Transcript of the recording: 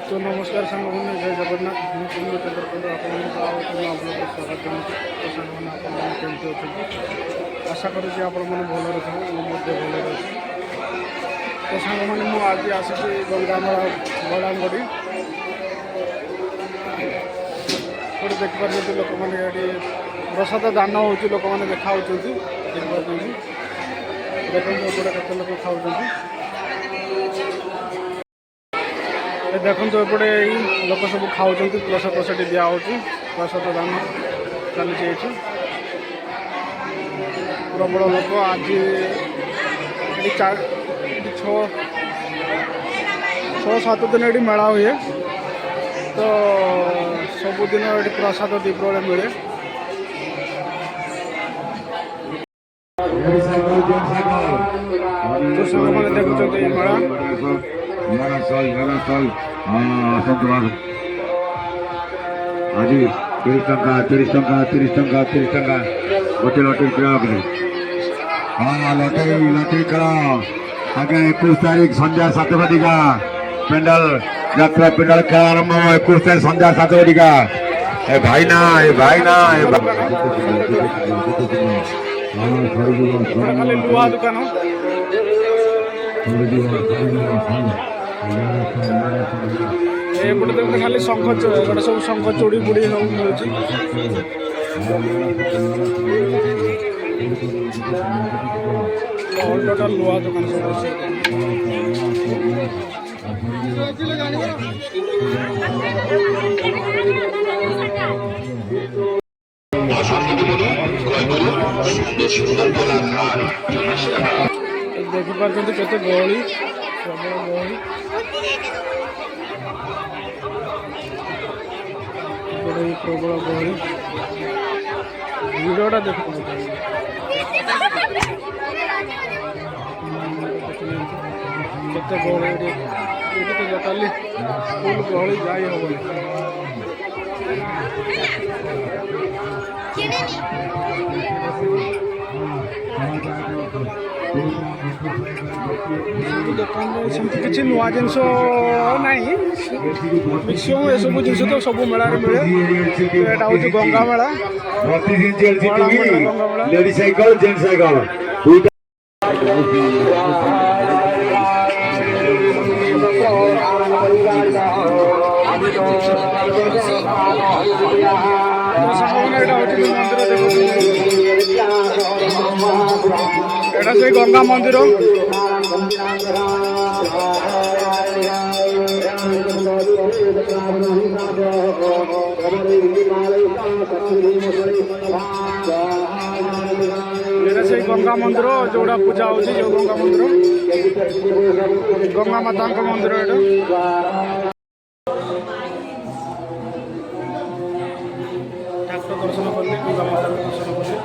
तो नमस्कार सांग मैंने जय जगन्नाथ स्वागत तो सांग आशा करुँच आपण मैंने भल रही भल रही तो सांग मैंने मुझे आसी गंगामला बड़ामगढ़ी गोटे देखिपारे लोक मैंने प्रसाद दान हो लोक मैंने देखा देखिए देखते केते लोक खाऊँ देखो एपटे लोक सब खाऊँ प्रसाद प्रसाद दिखाई प्रसाद दान चली प्रबल लोक आज छः सात दिन ये मेला हुए तो सबुदिन ये प्रसाद दीपे मिले तो सब मैंने देखुं मेला आज 30 टंका गोटे लटरी किना हाँ लटरी खेल आगे 21 तारीख संध्या 7 बजिका पेंडाल यात्रा पेंडाल खेल आरंभ 21 तारीख संध्या 7 बजिका ए भाईना लुहा दुकान एपटे देखते खाली शंख गोटे सब शंख चूड़ी बुड़ी सब मिलूँ टोटाल लुहा दुकान देखिपारे केते गहली प्रबल गहली प्रबल गहली भिड़टा देखते गहली ये टोटाली फुल गहली जाई हम दुकान किसी नुआ जिनस ना मिक्सिमम ये सब जिन तो सब मेला मिले यहाँ हूँ गंगा मेला এটা সেই গঙ্গা মন্দির এটা সেই গঙ্গা মন্দির যেটা পূজা হচ্ছে যে গঙ্গা মন্দির গঙ্গা মাতাঙ্ক মন্দির এটা ঠাকুর দর্শন করলে গঙ্গা মাতাঙ্ক দর্শন করলে